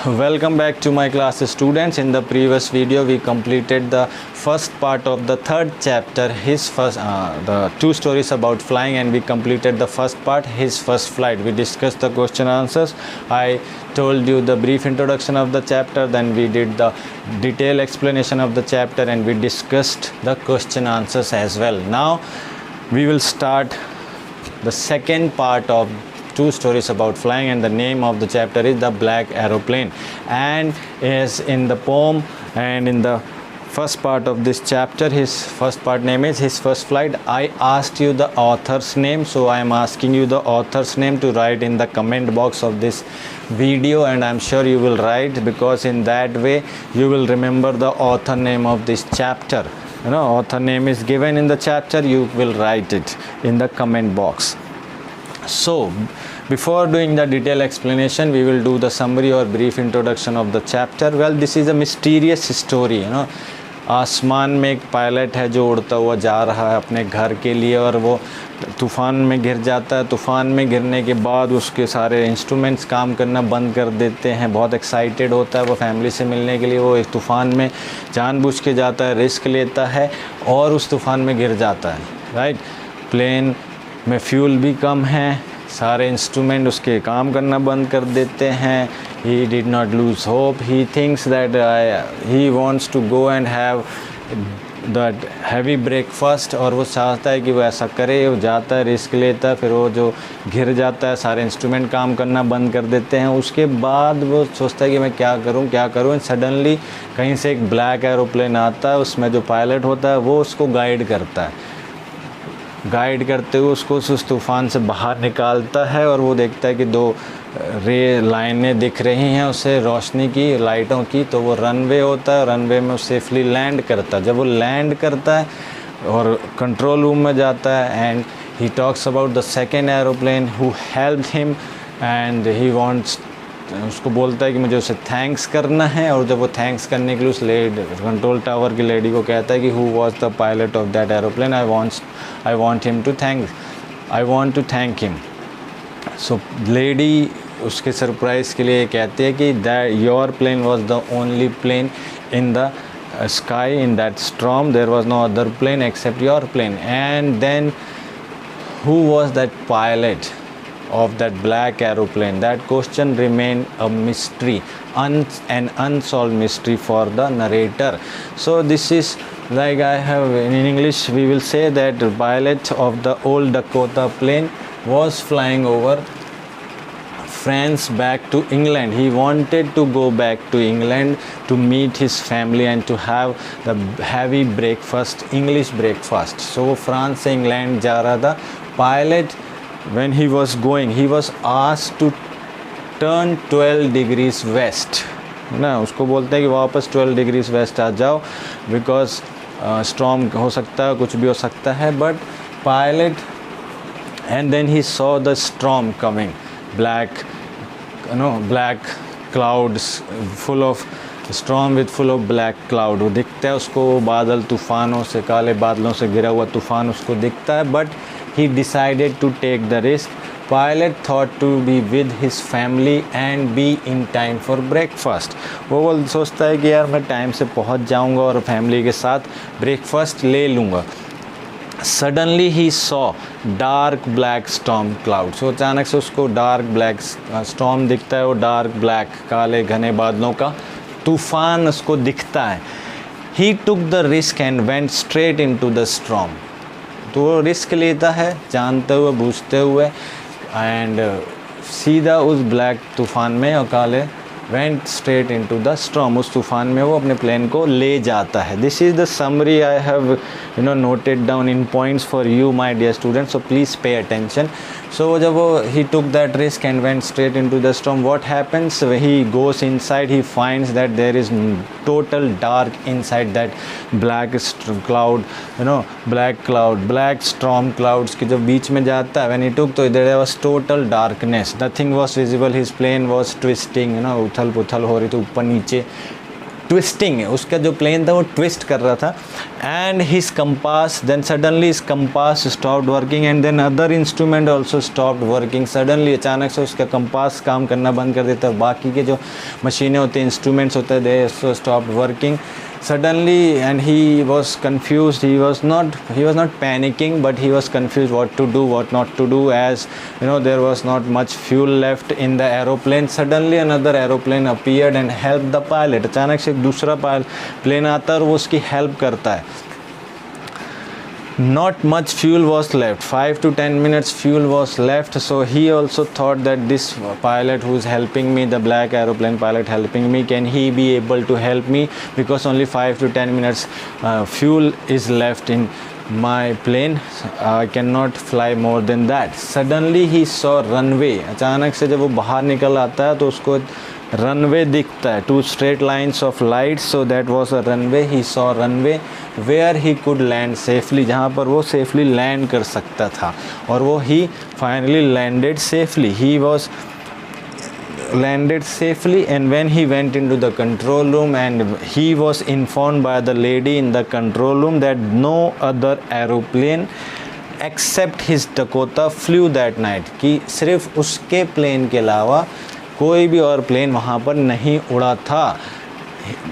Welcome back to my class students. In the previous video we completed the first part of the third chapter, the two stories about flying, and we completed the first part, his first flight. We discussed the question answers. I told you the brief introduction of the chapter, then we did the detailed explanation of the chapter, and we discussed the question answers as well. Now we will start the second part of two stories about flying, and the name of the chapter is the Black Aeroplane. And is in the poem and in the first part of this chapter, his first part name is his first flight. I asked you the author's name, so I am asking you the author's name to write in the comment box of this video, and I'm sure you will write, because in that way you will remember the author name of this chapter. Author name is given in the chapter, you will write it in the comment box. So before doing the detailed explanation, we will do the summary or brief introduction of the chapter. Well, this is a mysterious story. आसमान में एक pilot है जो उड़ता हुआ जा रहा है अपने घर के लिए, और वो तूफ़ान में गिर जाता है। तूफ़ान में गिरने के बाद उसके सारे इंस्ट्रूमेंट्स काम करना बंद कर देते हैं। बहुत एक्साइटेड होता है वो फैमिली से मिलने के लिए। वो एक तूफ़ान में जानबूझ के जाता है, रिस्क लेता है और उस तूफ़ान में गिर जाता है। राइट, प्लेन में फ्यूल भी कम है, सारे इंस्ट्रूमेंट उसके काम करना बंद कर देते हैं। He did not lose hope. He thinks that he wants to go and have that heavy breakfast, और वो चाहता है कि वो ऐसा करे। वो जाता है, रिस्क लेता है, फिर वो जो गिर जाता है, सारे इंस्ट्रूमेंट काम करना बंद कर देते हैं। उसके बाद वो सोचता है कि मैं क्या करूं। एंड सडनली कहीं से एक ब्लैक एरोप्लेन आता है, उसमें जो पायलट होता है वो उसको गाइड करता है। गाइड करते हुए उसको उस तूफ़ान से बाहर निकालता है, और वो देखता है कि दो लाइनें दिख रही हैं उसे, रोशनी की, लाइटों की। तो वो रनवे होता है, रनवे में वो सेफली लैंड करता है। जब वो लैंड करता है और कंट्रोल रूम में जाता है, and he talks about the second aeroplane who helped him, and he wants, उसको बोलता है कि मुझे उसे थैंक्स करना है। और जब वो थैंक्स करने के लिए उस कंट्रोल टावर की लेडी को कहता है कि who was the pilot of that aeroplane, I want to thank him. So lady उसके सरप्राइज़ के लिए कहती है कि that your plane was the only plane in the sky in that storm. There was no other plane except your plane. And then who was that pilot of that black aeroplane? That question remained a mystery, an unsolved mystery for the narrator. So this is like I have in English we will say that the pilot of the old Dakota plane was flying over France back to England. He wanted to go back to England to meet his family and to have the heavy breakfast, English breakfast. So France से England जा रहा था। Pilot, when he was going, he was asked to turn 12 degrees west. ना उसको बोलते हैं कि वापस 12 degrees west आ जाओ, because storm हो सकता है, कुछ भी हो सकता है। But pilot, and then he saw the storm coming, black clouds full of storm with full of black cloud. वो दिखता है उसको, बादल, तूफ़ानों से, काले बादलों से घिरा हुआ तूफ़ान उसको दिखता है। But he decided to take the risk. Pilot thought to be with his family and be in time for breakfast. वो सोचता है कि यार मैं टाइम से पहुंच जाऊंगा और फैमिली के साथ ब्रेकफास्ट ले लूँगा। Suddenly he saw dark black storm clouds. So अचानक से उसको dark black storm दिखता है, वो dark black काले घने बादलों का तूफ़ान उसको दिखता है। He took the risk and went straight into the storm. तो वो रिस्क लेता है जानते हुए बूझते हुए, एंड सीधा उस ब्लैक तूफ़ान में और काले went straight into the storm. उस तूफ़ान में वो अपने प्लेन को ले जाता है। This is the summary I have noted down in points for you, my dear students, so please pay attention. So जब वो he took that risk and went straight into the storm, what happens? He goes inside, he finds that there is total dark inside that black cloud, black storm clouds के जब बीच में जाता है, when he took, तो there was total darkness, nothing was visible, his plane was twisting, उथल पुथल हो रही थी ऊपर नीचे, ट्विस्टिंग, उसका जो प्लेन था वो ट्विस्ट कर रहा था. And his compass, then suddenly his compass stopped working and then other instrument also stopped working. Suddenly अचानक से उसका कंपास काम करना बंद कर देता है, बाकी के जो मशीनें होती हैं, इंस्ट्रूमेंट्स होते हैं, they so stopped working suddenly. And he was confused. He was not panicking, but he was confused what to do, what not to do, as you know, there was not much fuel left in the aeroplane. Suddenly another aeroplane appeared and helped the pilot. अचानक से एक दूसरा plane आता है और वो उसकी help करता है. Not much fuel was left, 5 to 10 minutes fuel was left. So he also thought that this pilot who's helping me, the Black Aeroplane pilot helping me, can he be able to help me, because only 5 to 10 minutes fuel is left in my plane. I cannot fly more than that. Suddenly he saw runway. अचानक से जब वो बाहर निकल आता है तो उसको रनवे दिखता है, 2 straight lines of lights. So that was a runway. He saw runway where he could land safely, जहाँ पर वो safely land कर सकता था. और वो he finally landed safely. He was landed safely, and when he went into the control room, and he was informed by the lady in the control room that no other aeroplane except his Dakota flew that night. कि सिर्फ उसके plane के अलावा कोई भी और plane वहाँ पर नहीं उड़ा था.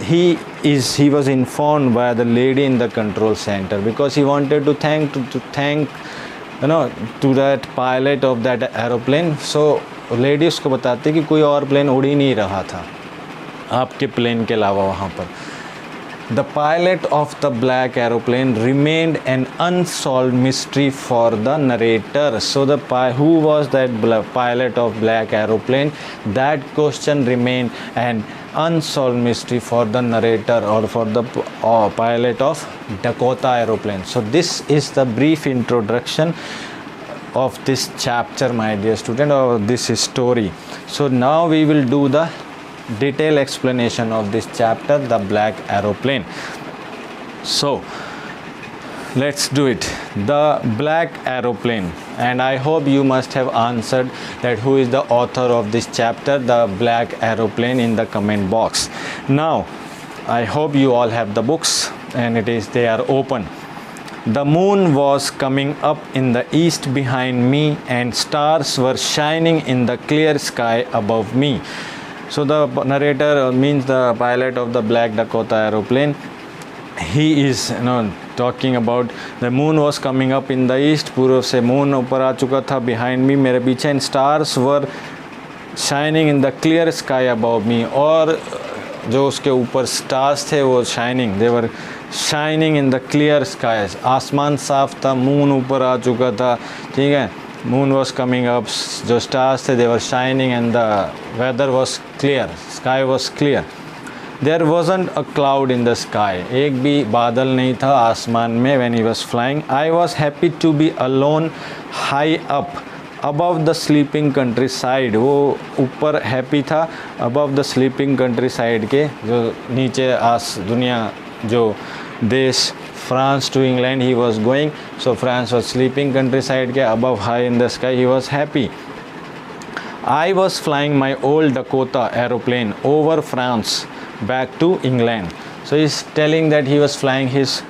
He was informed by the lady in the control center because he wanted to thank to that pilot of that aeroplane. So lady उसको बताती कि कोई और प्लेन उड़ ही नहीं रहा था आपके प्लेन के अलावा वहाँ पर. The pilot of the Black Aeroplane remained an unsolved mystery for the narrator. So who was that pilot of Black Aeroplane? That question remained an unsolved mystery for the narrator, or for the pilot of Dakota Aeroplane. So this is the brief introduction of this chapter, my dear student, or this story. So now we will do the detailed explanation of this chapter, the Black Aeroplane. So let's do it. The Black Aeroplane, and I hope you must have answered that who is the author of this chapter, the Black Aeroplane, in the comment box. Now I hope you all have the books, and they are open. The moon was coming up in the east behind me, and stars were shining in the clear sky above me. So the narrator means the pilot of the Black Dakota Aeroplane. He is talking about the moon was coming up in the east. पूर्व से moon ऊपर आ चुका था behind me, मेरे पीछे. And stars were shining in the clear sky above me. और जो उसके ऊपर stars थे वो shining, they were shining in the clear skies. आसमान साफ था, moon ऊपर आ चुका था, ठीक है. Moon was coming up, जो stars थे they were shining, and the weather was clear, sky was clear. There wasn't a cloud in the sky. एक भी बादल नहीं था आसमान में when he was flying. I was happy to be alone high up above the sleeping countryside. वो ऊपर happy था above the sleeping countryside के, जो नीचे दुनिया, जो देश France to England he was going. So France was sleeping countryside के above high in the sky. He was happy. I was flying my old Dakota aeroplane over France back to England. So he's telling that he was flying his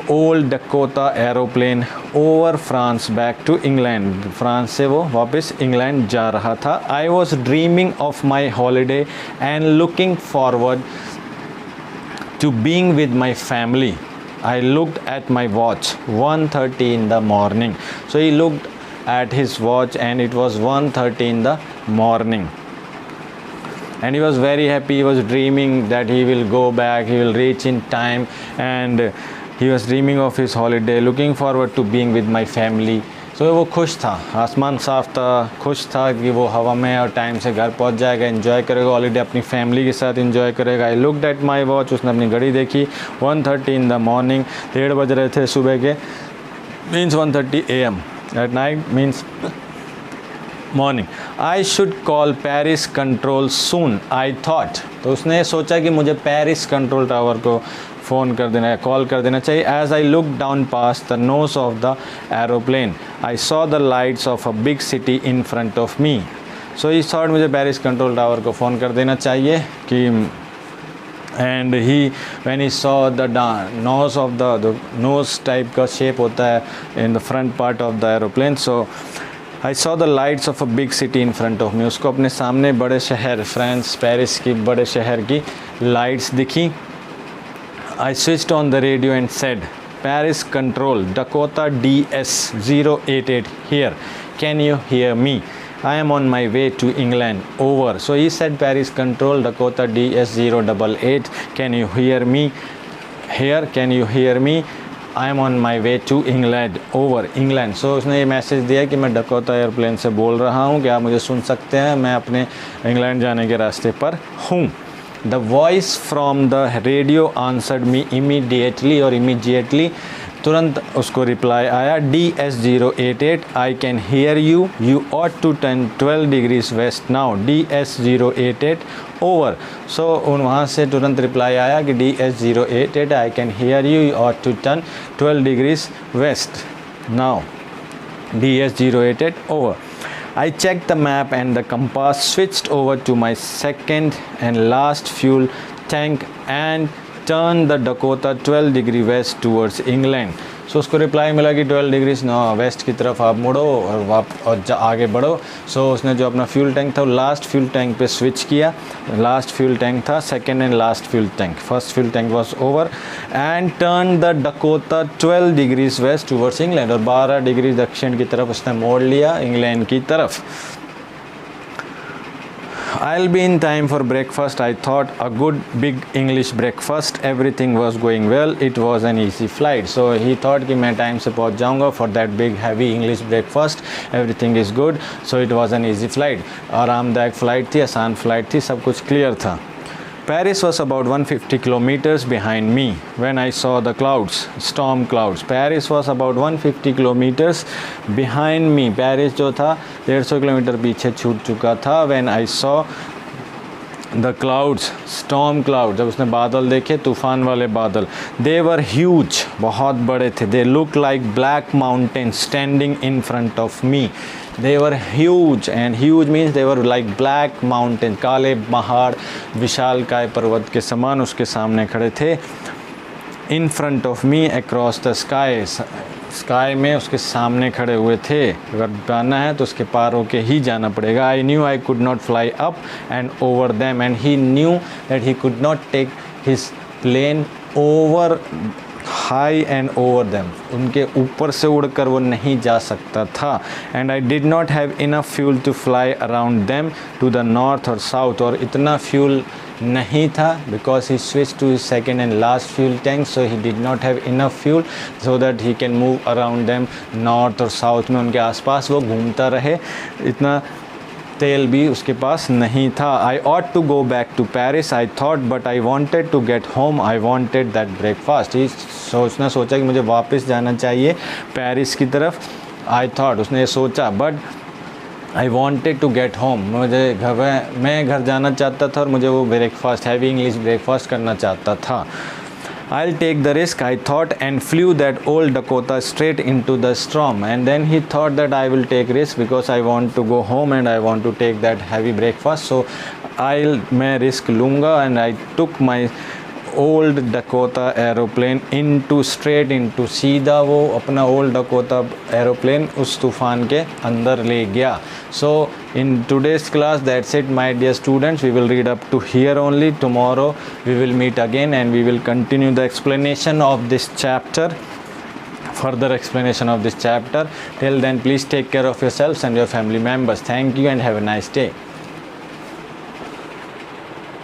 old Dakota aeroplane over France back to England. France से वो वापस England जा रहा था. I was dreaming of my holiday and looking forward to being with my family. I looked at my watch, 1:30 in the morning. So he looked at his watch and it was 1:30 in the morning. And he was very happy. He was dreaming that he will go back, he will reach in time, and he was dreaming of his holiday, looking forward to being with my family. So वो खुश था, आसमान साफ था, खुश था कि वो हवा में और टाइम से घर पहुंच जाएगा, एंजॉय करेगा हॉलीडे, अपनी फैमिली के साथ एंजॉय करेगा. I looked at my watch, उसने अपनी घड़ी देखी, 1:30 इन द मॉर्निंग, 1:30 बज रहे थे सुबह के, means 1:30 AM. At night means morning. I should call Paris control soon I thought. तो उसने सोचा कि मुझे पेरिस कंट्रोल टावर को फ़ोन कर देना, कॉल कर देना चाहिए. As I look down past the nose of the aeroplane I saw the lights of a big city in front of me. So इस थॉट मुझे पेरिस कंट्रोल टावर को phone कर देना चाहिए कि and when he saw the nose of the nose type का shape होता है in the front part of the aeroplane, so I saw the lights of a big city in front of me. उसको अपने सामने बड़े शहर France Paris की बड़े शहर की लाइट्स दिखी. I switched on the radio and said, Paris control, Dakota DS-088 here. Can you hear me? I am on my way to England. Over. So he said, Paris control, Dakota DS-088. Can you hear me? Here. Can you hear me? I am on my way to England. Over. England. So उसने ये message दिया कि मैं Dakota airplane से बोल रहा हूँ, क्या आप मुझे सुन सकते हैं? मैं अपने इंग्लैंड जाने के रास्ते पर हूँ. The voice from the radio answered me immediately or immediately. तुरंत उसको रिप्लाई आया, DS-088 I can hear you. You ought to turn 12 degrees west now. DS-088 over. So वहाँ से तुरंत रिप्लाई आया कि DS-088 I can hear you. You ought to turn 12 degrees west now. DS-088 over. I checked the map and the compass, switched over to my second and last fuel tank and turned the Dakota 12 degree west towards England. So उसको reply मिला कि 12 degrees waste की तरफ आप मुड़ो और आगे बढ़ो. सो उसने जो अपना फ्यूल टैंक था वो लास्ट फ्यूल टैंक पे स्विच किया. लास्ट फ्यूल टैंक था second and last fuel tank. First fuel tank was over and turn the Dakota 12 degrees west towards England. और 12 डिग्री दक्षिण की तरफ उसने मोड़ लिया इंग्लैंड की तरफ. I'll be in time for breakfast. I thought, a good big English breakfast. Everything was going well. It was an easy flight. So he thought कि मैं टाइम से पहुंच जाऊंगा for that big heavy English breakfast. Everything is good. So it was an easy flight. आरामदायक flight थी, आसान flight थी, सब कुछ क्लियर था. Paris was about 150 kilometers behind me when I saw the clouds, storm clouds. Paris was about 150 kilometers behind me. Paris जो था 150 kilometre पीछे छूट चुका था. When I saw the clouds, storm clouds, जब उसने बादल देखे, तूफान वाले बादल. They were huge, बहुत बड़े थे. They looked like black mountains standing in front of me. They were huge, and huge means they were like black mountains. काले पहाड़ विशालकाय पर्वत के समान उसके सामने खड़े थे. In front of me across the sky. Sky में उसके सामने खड़े हुए थे. अगर जाना है तो उसके पार होके ही जाना पड़ेगा. I knew I could not fly up and over them, and he knew that he could not take his plane over high and over them. उनके ऊपर से उड़कर वो नहीं जा सकता था. And I did not have enough fuel to fly around them to the north or south. और इतना फ्यूल नहीं था because he switched to his second and last fuel tank, so he did not have enough fuel so that he can move around them north और south में उनके आसपास वो घूमता रहे. इतना तेल भी उसके पास नहीं था. I ought to go back to Paris, I thought, but I wanted to get home. I wanted that breakfast. उसने सोचा कि मुझे वापस जाना चाहिए पेरिस की तरफ. I thought, उसने ये सोचा, but I wanted to get home. मैं घर जाना चाहता था और मुझे वो ब्रेकफास्ट हैवी इंग्लिश ब्रेकफास्ट करना चाहता था. I'll take the risk, I thought, and flew that old Dakota straight into the storm. And then he thought that I will take risk because I want to go home and I want to take that heavy breakfast. So मैं risk लूँगा, and I took my old Dakota aeroplane straight into सीधा वो अपना old Dakota aeroplane उस तूफ़ान के अंदर ले गया. So in today's class, that's it, my dear students. We will read up to here only. Tomorrow we will meet again and we will continue the explanation of this chapter. Further explanation of this chapter. Till then, please take care of yourselves and your family members. Thank you and have a nice day.